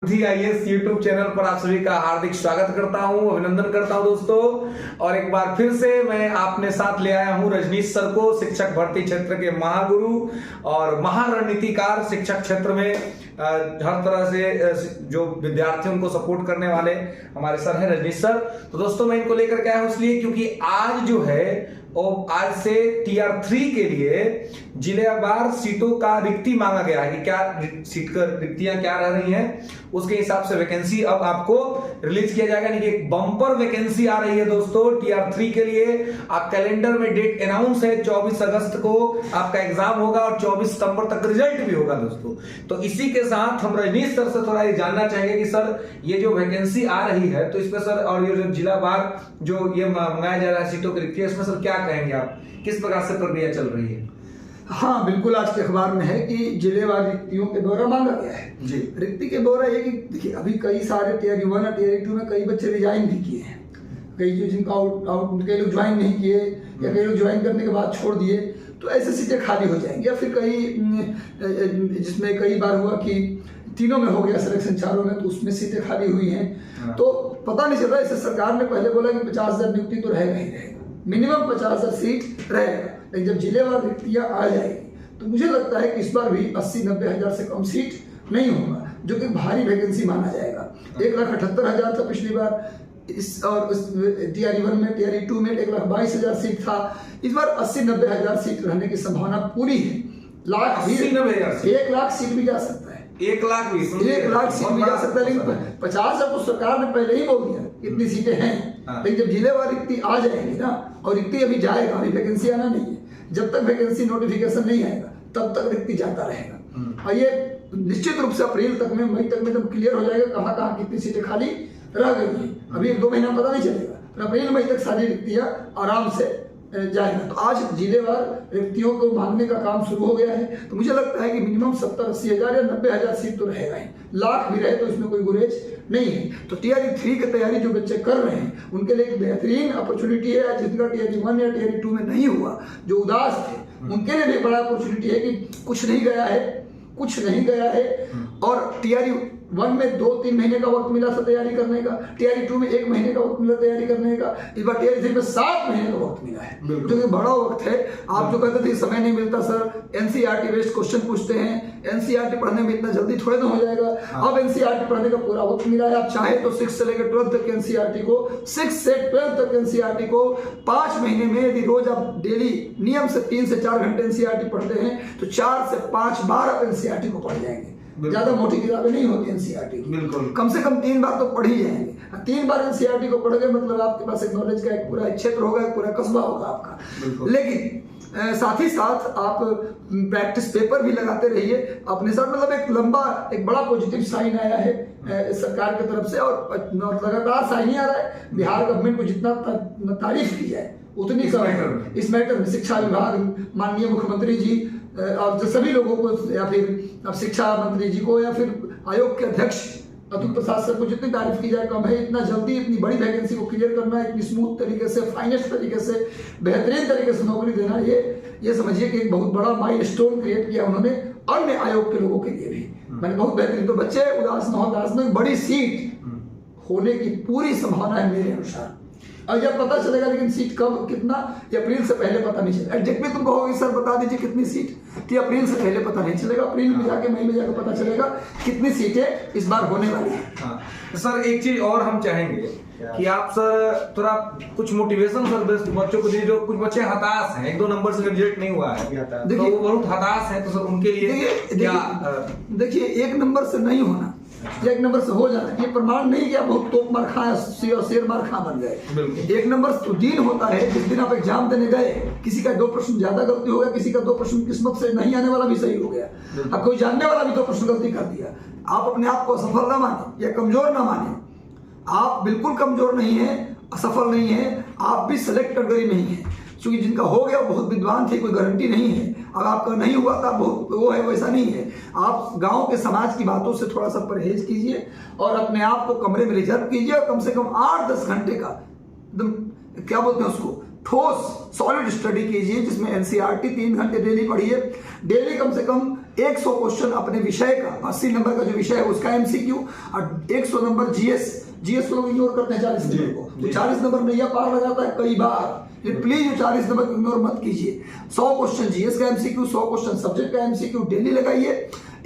IAS YouTube channel पर आप सभी का हार्दिक स्वागत करता हूं, अभिनंदन करता हूं दोस्तों। और एक बार फिर से मैं आपने साथ ले आया हूं रजनीश सर को, शिक्षक भर्ती क्षेत्र के महागुरु और महारणनीतिकार। शिक्षक क्षेत्र में हर तरह से जो विद्यार्थियों को सपोर्ट करने वाले हमारे सर हैं रजनीश सर। तो दोस्तों मैं इनको लेकर के आया हूं इसलिए क्योंकि आज जो है और आज से टीआर 3 के लिए जिलेवार सीटों का रिक्ति मांगा गया है कि क्या सीट का रिक्तियां क्या रह रही हैं, उसके हिसाब से वैकेंसी अब आपको रिलीज किया जाएगा। यानी कि एक बम्पर वैकेंसी आ रही है दोस्तों टीआर 3 के लिए। आप कैलेंडर में डेट अनाउंस है, 24 अगस्त को आपका एग्जाम होगा और 24 सितंबर तक रिजल्ट भी होगा दोस्तों। तो इसी के साथ हम रजनीश सर से थोड़ा ये जानना चाहेंगे कि सर ये जो वैकेंसी आ रही है तो इसमें सर और ये जो जिलावार जो ये मंगाया जा रहा है सीटों की रिक्ति, इसमें सर क्या कहेंगे आप, किस प्रकार से प्रक्रिया चल रही है? हाँ बिल्कुल, आज के अखबार में है कि जिलेवार रिक्तियों के ब्यौरा मांगा गया है जी। रिक्ति के ब्यौरा ये कि देखिए अभी कई सारे टीआर 1 और टीआर 2 में कई बच्चे रिजाइन भी किए हैं, कई जो जिनका कई लोग ज्वाइन नहीं किए या कई लोग ज्वाइन करने के बाद छोड़ दिए, तो ऐसे सीटें खाली हो जाएंगी। या फिर कई जिसमें कई बार हुआ कि तीनों में हो गया सिलेक्शन, चारों में, तो उसमें सीटें खाली हुई हैं। तो पता नहीं चल रहा। इससे सरकार ने पहले बोला कि 50,000 नियुक्ति तो रहेगा ही रहेगा, मिनिमम 50,000 सीट रहेगा। लेकिन जब जिलेवार रिक्तियां आ जाएगी तो मुझे लगता है कि इस बार भी 80-90 हज़ार से कम सीट नहीं होगा, जो कि भारी वैकेंसी माना जाएगा। 1,78,000 था पिछली बार इस, और टीआर 1 में, टीआर 2 में 1,22,000 सीट था। इस बार 80-90 हज़ार सीट रहने की संभावना पूरी है। 1 लाख सीट भी जा सकता है, 1 लाख भी 1 लाख सीट भी जा सकता है। लेकिन 50 तो सरकार ने पहले ही बोल दिया इतनी सीटें हैं। लेकिन जब जिलेवार रिक्ति आ जाएगी ना, और रिक्ति अभी जाएगा, अभी वैकेंसी आना नहीं है, जब तक वैकेंसी नोटिफिकेशन नहीं आएगा तब तक रिक्ति जाता रहेगा। और ये निश्चित रूप से अप्रैल तक में, मई तक में जब क्लियर हो जाएगा कहाँ कहाँ कितनी सीटें खाली रह गई हैं, अभी 1-2 महीना पता नहीं चलेगा। अप्रैल मई तक सारी रिक्तियां आराम से जाएगा। तो आज जिलेवार रिक्तियों को मांगने का काम शुरू हो गया है। तो मुझे लगता है कि मिनिमम 70-80 हज़ार या 90 हज़ार सीट तो रहेगा ही, लाख भी रहे तो इसमें कोई गुरेज नहीं है। तो टीआर 3 की तैयारी जो बच्चे कर रहे हैं उनके लिए एक बेहतरीन अपॉर्चुनिटी है। जिनका टीआर 1 या टीआर 2 में नहीं हुआ, जो उदास थे, उनके लिए भी बड़ा अपॉर्चुनिटी है कि कुछ नहीं गया है। और टीआर 1 में 2-3 महीने का वक्त मिला था तैयारी करने का, टीआर 2 में 1 महीने का वक्त मिला तैयारी करने का, इस बार टीआर 3 में 7 महीने का वक्त मिला है, जो कि बड़ा वक्त है। आप जो कहते थे समय नहीं मिलता सर, एनसीईआरटी बेस्ड क्वेश्चन पूछते हैं, एनसीईआरटी पढ़ने में इतना जल्दी थोड़े ना हो जाएगा। अब एनसीईआरटी पढ़ने का पूरा वक्त मिला है। आप चाहे तो 6 से लेकर 12 तक एनसीईआरटी को, 6 से 12 तक एनसीईआरटी को 5 महीने में, यदि रोज आप डेली नियम से 3 से 4 घंटे एनसीईआरटी पढ़ते हैं तो 4 से 5 बार आप एनसीईआरटी को पढ़ जाएंगे। ज्यादा मोटी किताबें नहीं होती एनसीईआरटी की, बिल्कुल कम से कम 3 बार तो पढ़ ही जाएंगे। 3 बार एनसीईआरटी को पढ़ गए मतलब आपके पास एक नॉलेज का एक पूरा क्षेत्र होगा, एक पूरा कस्बा होगा आपका। लेकिन साथ ही साथ आप प्रैक्टिस पेपर भी लगाते रहिए अपने साथ। मतलब एक लंबा, एक बड़ा पॉजिटिव साइन आया है सरकार की तरफ से, और लगातार साइन ही आ रहा है। बिहार गवर्नमेंट को जितना तारीफ की जाए उतनी इस मैटर में शिक्षा विभाग, माननीय मुख्यमंत्री जी और सभी लोगों को, या फिर शिक्षा मंत्री जी को, या फिर आयोग के अध्यक्ष अतुल प्रसाद सर को जितनी तारीफ की जाए कम है। इतना जल्दी इतनी बड़ी वैकेंसी को क्लियर करना, इतनी स्मूथ तरीके से, फाइनेस्ट तरीके से, बेहतरीन तरीके से नौकरी देना, ये समझिए कि एक बहुत बड़ा माइलस्टोन क्रिएट किया उन्होंने अन्य आयोग के लोगों के लिए भी। मैंने बहुत बेहतरीन। तो बच्चे उदास न हो, उदास में बड़ी सीट होने की पूरी संभावना है मेरे अनुसार। और जब पता चलेगा, लेकिन सीट कब, कितना, ये अप्रैल से पहले पता नहीं चलेगा। एग्जैक्टली तुम कहोगे सर बता दीजिए कितनी सीट, तो अप्रैल से पहले पता नहीं चलेगा। अप्रैल में जाके, मई में जाकर पता चलेगा कितनी सीटें इस बार होने वाली है। हाँ। सर एक चीज और हम चाहेंगे कि आप सर थोड़ा कुछ मोटिवेशन सर बच्चों को दीजिए। जो कुछ बच्चे हताश हैं, 1-2 नंबर से रिजल्ट नहीं हुआ है, देखिए वो बहुत हताश है, तो सर उनके लिए देखिए 1 नंबर से नहीं होना या 1 नंबर से हो जाना, ये प्रमाण नहीं कि आप बहुत तोप मार खा और शेर मार खा बन गए। 1 नंबर तो दिन होता है जिस दिन आप एग्जाम देने गए, किसी का 2 प्रश्न ज्यादा गलती हो गया, किसी का 2 प्रश्न किस्मत से नहीं आने वाला भी सही हो गया, अब कोई जानने वाला भी 2 प्रश्न गलती कर दिया। आप अपने आप को असफल ना माने या कमजोर ना माने। आप बिल्कुल कमजोर नहीं है, असफल नहीं है, आप भी सिलेक्ट कैटेगरी में ही है। क्योंकि जिनका हो गया वो बहुत विद्वान थे, कोई गारंटी नहीं है। अब आपका नहीं हुआ था बहुत वो है, वैसा नहीं है। आप गांव के समाज की बातों से थोड़ा सा परहेज कीजिए और अपने आप को कमरे में रिजर्व कीजिए, और कम से कम 8-10 घंटे का एकदम क्या बोलते हैं उसको, ठोस सॉलिड स्टडी कीजिए, जिसमें एनसीईआरटी 3 घंटे डेली पढ़िए। डेली कम से कम 100 क्वेश्चन अपने विषय का, 80 नंबर का जो विषय है उसका एमसीक्यू, और 100 नंबर जीएस को लोग इग्नोर करते हैं 40 नंबर को, तो 40 नंबर नैया पार लगाता है कई बार। प्लीज 40 नंबर को इग्नोर मत कीजिए। 100 क्वेश्चन जीएस का एमसीक्यू, 100 क्वेश्चन सब्जेक्ट का एमसीक्यू डेली लगाइए।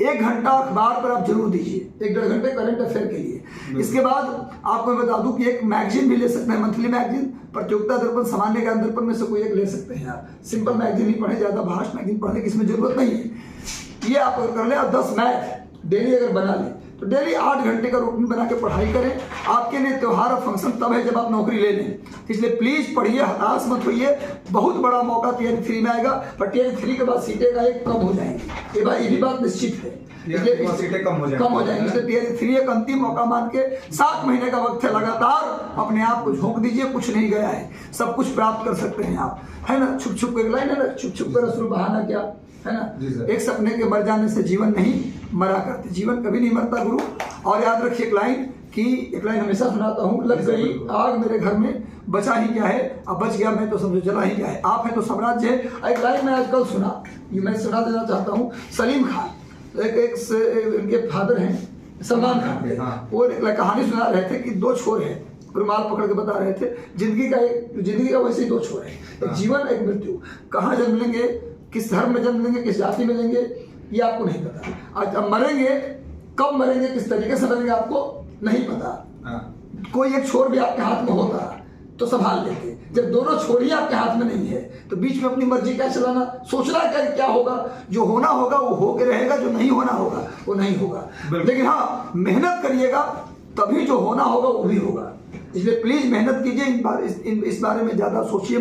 1 घंटा अखबार पर आप जरूर दीजिए, 1-1.5 घंटे करंट अफेयर के लिए। इसके बाद आपको मैं बता दूं कि एक मैगजीन भी ले सकते हैं, मंथली मैगजीन, प्रतियोगिता दर्पण, सामान्य ज्ञान दर्पण में से कोई एक ले सकते हैं आप। सिंपल मैगजीन ही पढ़े, ज्यादा भाष मैगजीन पढ़ने की इसमें जरूरत नहीं है। ये आप अगर कर ले, और 10 मैथ डेली अगर बना ले तो डेली 8 घंटे का रूटीन बना के पढ़ाई करें। आपके लिए त्योहार और फंक्शन तब है जब आप नौकरी ले लें, इसलिए प्लीज पढ़िए, हताश मत होइए। बहुत बड़ा मौका टीआरई 3 में आएगा, पर टीआरई 3 के बाद सीटें का एक कम हो जाएंगी, ये भी बात निश्चित है। सीटें कम हो जाएंगी, इसलिए टीआरई 3 एक अंतिम मौका मान के 7 महीने का वक्त है, लगातार अपने आप को झोंक दीजिए। कुछ नहीं गया है, सब कुछ प्राप्त कर सकते हैं आप, है ना। छुप छुप के लाइन है ना, छुप छुप कर असुर बहाना क्या, है ना। एक सपने के मर जाने से जीवन नहीं मरा करते, जीवन कभी नहीं मरता गुरु। और याद रखिए एक लाइन हमेशा सुनाता हूँ, लग गई आग मेरे घर में, बचा ही क्या है, अब बच गया मैं तो समझो जला ही क्या है, आप है तो साम्राज्य है। एक लाइन मैं आजकल सुना, ये मैं सुना देना चाहता हूँ। सलीम खान इनके फादर हैं सलमान खान, वो एक कहानी सुना रहे थे कि 2 छोर हैं, रुमाल पकड़ के बता रहे थे जिंदगी का वैसे ही 2 छोर है, एक जीवन एक मृत्यु। कहाँ जन्म लेंगे, किस धर्म में जन्म लेंगे, किस जाति में लेंगे, ये आपको नहीं पता। आज अब मरेंगे, कब मरेंगे, किस तरीके से मरेंगे, आपको नहीं पता। कोई एक छोर भी आपके हाथ में होता तो संभाल लेते, जब दोनों छोर ही आपके हाथ में नहीं है तो बीच में अपनी मर्जी क्या चलाना, सोचना क्या होगा। जो होना होगा वो होके रहेगा, जो नहीं होना होगा वो नहीं होगा। लेकिन हाँ, मेहनत करिएगा तभी जो होना होगा वो भी होगा। इसलिए प्लीज मेहनत कीजिए, इस बारे में ज्यादा सोचिए।